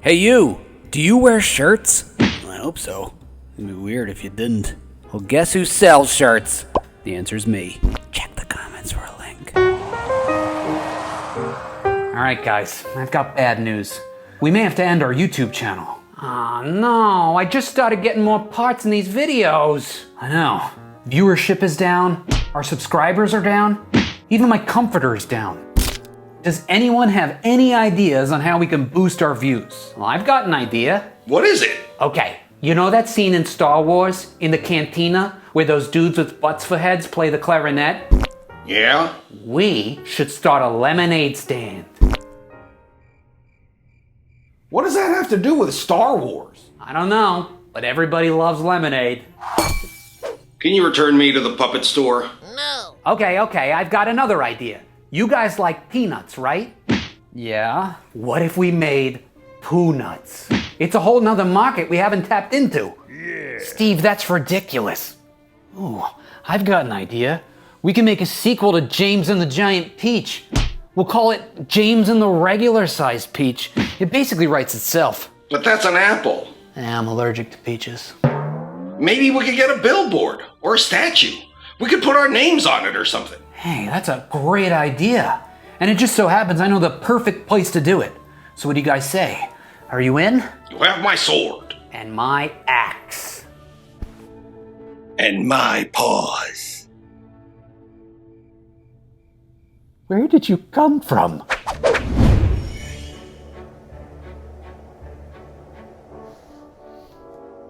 Hey you, do you wear shirts? I hope so. It'd be weird if you didn't. Well, guess who sells shirts? The answer's me. Check the comments for a link. Alright guys, I've got bad news. We may have to end our YouTube channel. Aw, no, I just started getting more parts in these videos. I know. Viewership is down, our subscribers are down, even my comforter is down. Does anyone have any ideas on how we can boost our views? Well, I've got an idea. What is it? Okay, you know that scene in Star Wars, in the cantina, where those dudes with butts for heads play the clarinet? Yeah? We should start a lemonade stand. What does that have to do with Star Wars? I don't know, but everybody loves lemonade. Can you return me to the puppet store? Okay, I've got another idea. You guys like peanuts, right? Yeah? What if we made poo nuts? It's a whole nother market we haven't tapped into. Yeah. Steve, that's ridiculous. Ooh, I've got an idea. We can make a sequel to James and the Giant Peach. We'll call it James and the Regular Sized Peach. It basically writes itself. But that's an apple. I'm allergic to peaches. Maybe we could get a billboard or a statue. We could put our names on it or something. Hey, that's a great idea. And it just so happens I know the perfect place to do it. So what do you guys say? Are you in? You have my sword. And my axe. And my paws. Where did you come from?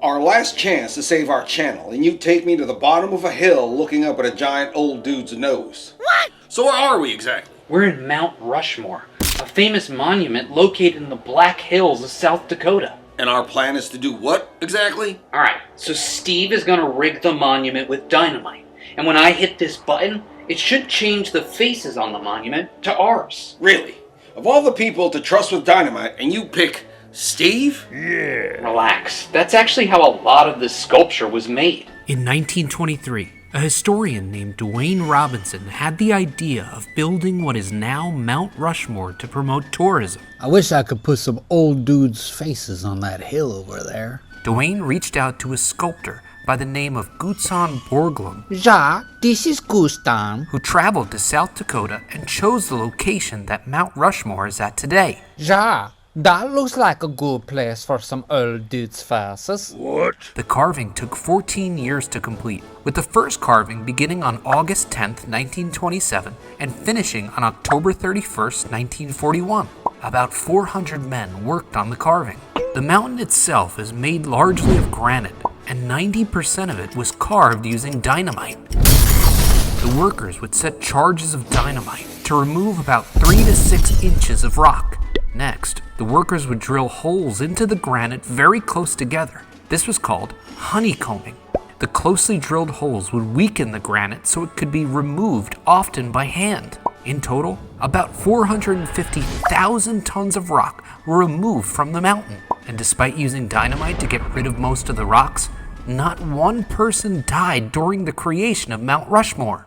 Our last chance to save our channel, and you take me to the bottom of a hill looking up at a giant old dude's nose. What? So where are we exactly? We're in Mount Rushmore, a famous monument located in the Black Hills of South Dakota. And our plan is to do what exactly? Alright, so Steve is gonna rig the monument with dynamite. And when I hit this button, it should change the faces on the monument to ours. Really? Of all the people to trust with dynamite, and you pick Steve? Yeah. Relax. That's actually how a lot of this sculpture was made. In 1923, a historian named Dwayne Robinson had the idea of building what is now Mount Rushmore to promote tourism. I wish I could put some old dudes' faces on that hill over there. Dwayne reached out to a sculptor by the name of Gutzon Borglum, Ja, this is Gustav. who traveled to South Dakota and chose the location that Mount Rushmore is at today. Ja, that looks like a good place for some old dudes' faces. What? The carving took 14 years to complete, with the first carving beginning on August 10th, 1927, and finishing on October 31st, 1941. About 400 men worked on the carving. The mountain itself is made largely of granite, and 90% of it was carved using dynamite. The workers would set charges of dynamite to remove about 3 to 6 inches of rock. Next, the workers would drill holes into the granite very close together. This was called honeycombing. The closely drilled holes would weaken the granite so it could be removed, often by hand. In total, about 450,000 tons of rock were removed from the mountain. And despite using dynamite to get rid of most of the rocks, not one person died during the creation of Mount Rushmore.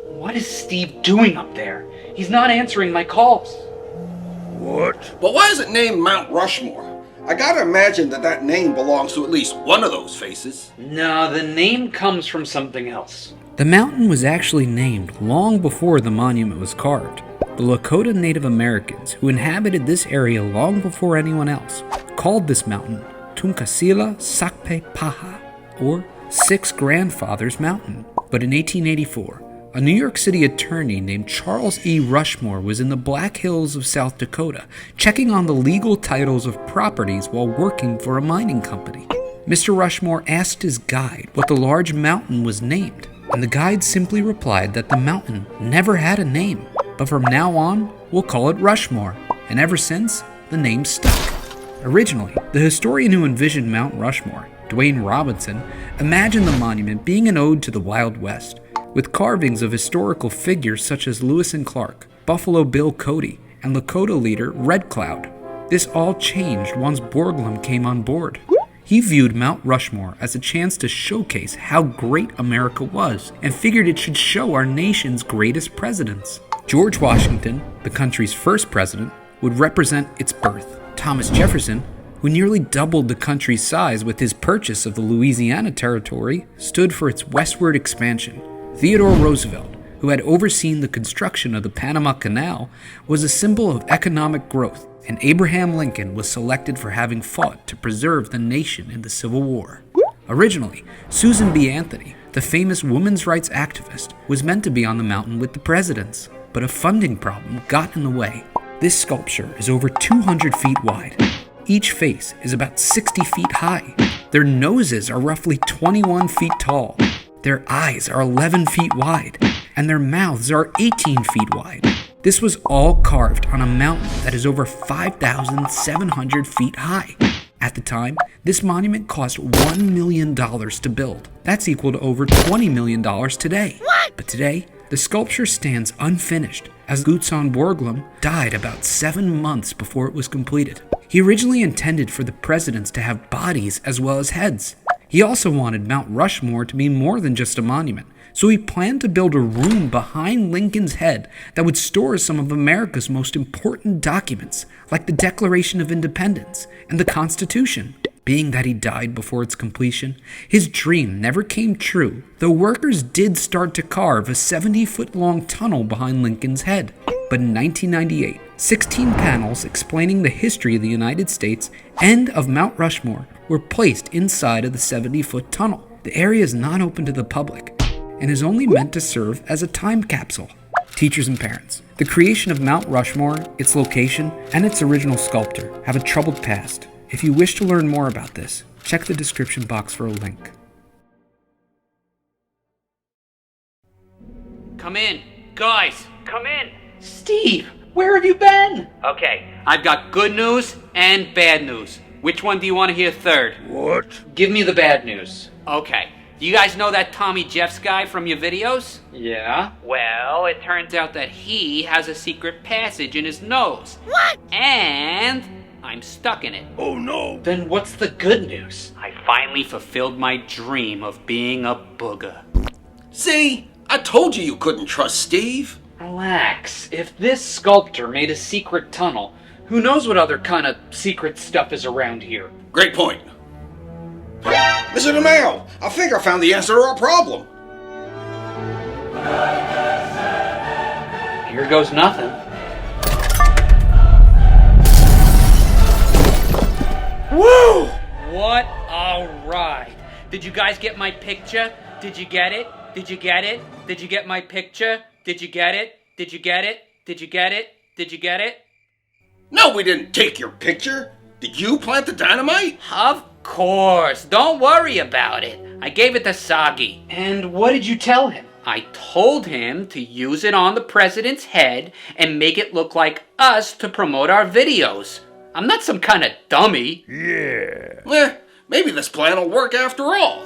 What is Steve doing up there? He's not answering my calls. What? But why is it named Mount Rushmore? I gotta imagine that name belongs to at least one of those faces. No, the name comes from something else. The mountain was actually named long before the monument was carved. The Lakota Native Americans, who inhabited this area long before anyone else, called this mountain Tunkasila Sakpe Paha, or Six Grandfathers Mountain. But in 1884, a New York City attorney named Charles E. Rushmore was in the Black Hills of South Dakota, checking on the legal titles of properties while working for a mining company. Mr. Rushmore asked his guide what the large mountain was named, and the guide simply replied that the mountain never had a name, but from now on, we'll call it Rushmore, and ever since, the name stuck. Originally, the historian who envisioned Mount Rushmore, Dwayne Robinson, imagined the monument being an ode to the Wild West, with carvings of historical figures such as Lewis and Clark, Buffalo Bill Cody, and Lakota leader Red Cloud. This all changed once Borglum came on board. He viewed Mount Rushmore as a chance to showcase how great America was, and figured it should show our nation's greatest presidents. George Washington, the country's first president, would represent its birth. Thomas Jefferson, who nearly doubled the country's size with his purchase of the Louisiana Territory, stood for its westward expansion. Theodore Roosevelt, who had overseen the construction of the Panama Canal, was a symbol of economic growth, and Abraham Lincoln was selected for having fought to preserve the nation in the Civil War. Originally, Susan B. Anthony, the famous women's rights activist, was meant to be on the mountain with the presidents, but a funding problem got in the way. This sculpture is over 200 feet wide. Each face is about 60 feet high. Their noses are roughly 21 feet tall. Their eyes are 11 feet wide, and their mouths are 18 feet wide. This was all carved on a mountain that is over 5,700 feet high. At the time, this monument cost $1 million to build. That's equal to over $20 million today. But today, the sculpture stands unfinished, as Gutzon Borglum died about 7 months before it was completed. He originally intended for the presidents to have bodies as well as heads. He also wanted Mount Rushmore to be more than just a monument, so he planned to build a room behind Lincoln's head that would store some of America's most important documents, like the Declaration of Independence and the Constitution. Being that he died before its completion, his dream never came true, though workers did start to carve a 70-foot-long tunnel behind Lincoln's head. But in 1998, 16 panels explaining the history of the United States and of Mount Rushmore were placed inside of the 70-foot tunnel. The area is not open to the public and is only meant to serve as a time capsule. Teachers and parents, the creation of Mount Rushmore, its location, and its original sculptor have a troubled past. If you wish to learn more about this, check the description box for a link. Come in. Guys, come in. Steve, where have you been? Okay, I've got good news and bad news. Which one do you want to hear third? What? Give me the bad news. Okay. Do you guys know that Tommy Jeffs guy from your videos? Yeah? Well, it turns out that he has a secret passage in his nose. What? And I'm stuck in it. Oh no! Then what's the good news? I finally fulfilled my dream of being a booger. See? I told you couldn't trust Steve. Relax. If this sculptor made a secret tunnel, who knows what other kind of secret stuff is around here? Great point. Mr. DeMaio, I think I found the answer to our problem. Here goes nothing. Woo! What a ride. Did you guys get my picture? Did you get it? Did you get it? Did you get my picture? Did you get it? Did you get it? Did you get it? Did you get it? No, we didn't take your picture. Did you plant the dynamite? Of course. Don't worry about it. I gave it to Sagi. And what did you tell him? I told him to use it on the president's head and make it look like us to promote our videos. I'm not some kind of dummy. Yeah. Maybe this plan will work after all.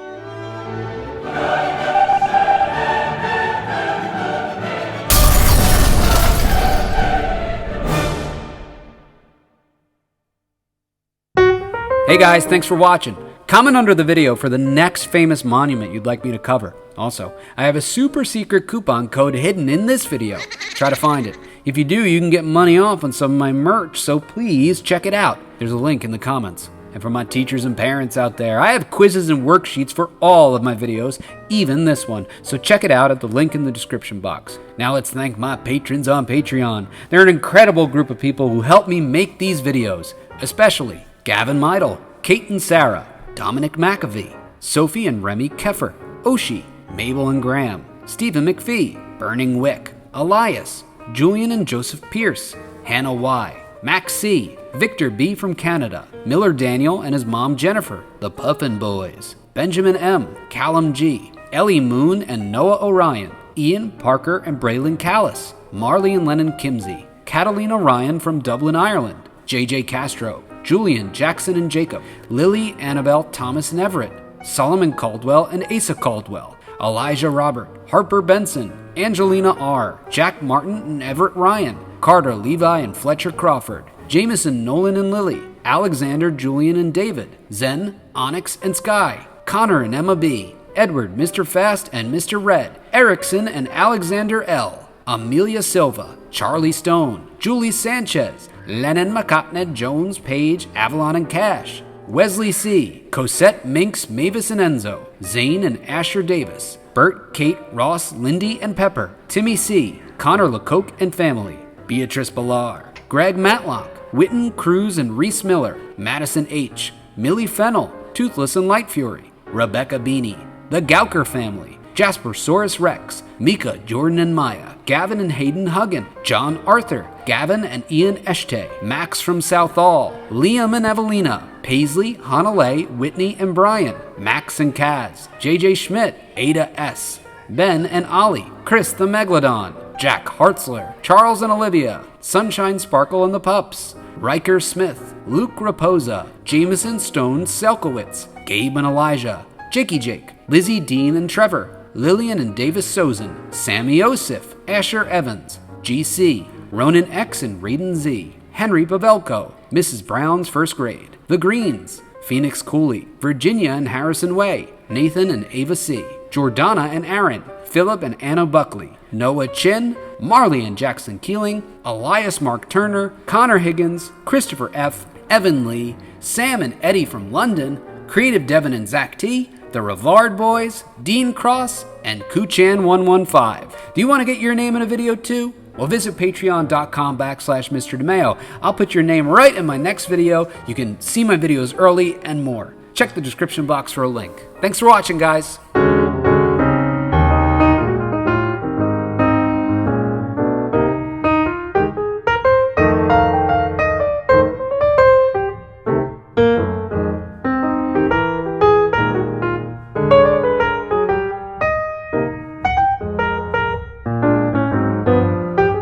Hey guys, thanks for watching. Comment under the video for the next famous monument you'd like me to cover. Also, I have a super secret coupon code hidden in this video. Try to find it. If you do, you can get money off on some of my merch, so please check it out. There's a link in the comments. And for my teachers and parents out there, I have quizzes and worksheets for all of my videos, even this one, so check it out at the link in the description box. Now let's thank my patrons on Patreon. They're an incredible group of people who help me make these videos, especially Gavin Meidel, Kate and Sarah, Dominic McAvee, Sophie and Remy Keffer, Oshi, Mabel and Graham, Stephen McPhee, Burning Wick, Elias, Julian and Joseph Pierce, Hannah Y, Max C, Victor B from Canada, Miller Daniel and his mom Jennifer, the Puffin Boys, Benjamin M, Callum G, Ellie Moon and Noah Orion, Ian, Parker and Braylon Callis, Marley and Lennon Kimsey, Catalina Ryan from Dublin, Ireland, JJ Castro, Julian, Jackson and Jacob, Lily, Annabelle, Thomas and Everett, Solomon Caldwell and Asa Caldwell, Elijah Robert, Harper Benson, Angelina R., Jack Martin and Everett Ryan, Carter, Levi and Fletcher Crawford, Jameson, Nolan and Lily, Alexander, Julian and David, Zen, Onyx and Sky, Connor and Emma B., Edward, Mr. Fast and Mr. Red, Erickson and Alexander L., Amelia Silva, Charlie Stone, Julie Sanchez, Lennon McCotnett, Jones, Page, Avalon and Cash, Wesley C., Cosette, Minx, Mavis and Enzo, Zane and Asher Davis, Bert, Kate, Ross, Lindy and Pepper, Timmy C., Connor LeCoque and family, Beatrice Ballar, Greg Matlock, Witten, Cruz and Reese Miller, Madison H., Millie Fennel, Toothless and Light Fury, Rebecca Beanie, the Gauker family, Jasper Saurus Rex, Mika, Jordan and Maya, Gavin and Hayden Huggin, John Arthur, Gavin and Ian Eshte, Max from Southall, Liam and Evelina, Paisley, Hanalei, Whitney and Brian, Max and Kaz, JJ Schmidt, Ada S., Ben and Ollie, Chris the Megalodon, Jack Hartzler, Charles and Olivia, Sunshine Sparkle and the Pups, Riker Smith, Luke Raposa, Jameson Stone Selkowitz, Gabe and Elijah, Jakey Jake, Lizzie Dean and Trevor, Lillian and Davis Sozin, Sammy Osif, Asher Evans, GC, Ronan X and Raiden Z, Henry Pavelko, Mrs. Brown's first grade, The Greens, Phoenix Cooley, Virginia and Harrison Way, Nathan and Ava C, Jordana and Aaron, Philip and Anna Buckley, Noah Chin, Marley and Jackson Keeling, Elias Mark Turner, Connor Higgins, Christopher F., Evan Lee, Sam and Eddie from London, Creative Devin and Zach T., the Rivard Boys, Dean Cross, and Kuchan115. Do you want to get your name in a video too? Well, visit patreon.com/Mr. DeMaio. I'll put your name right in my next video. You can see my videos early and more. Check the description box for a link. Thanks for watching, guys.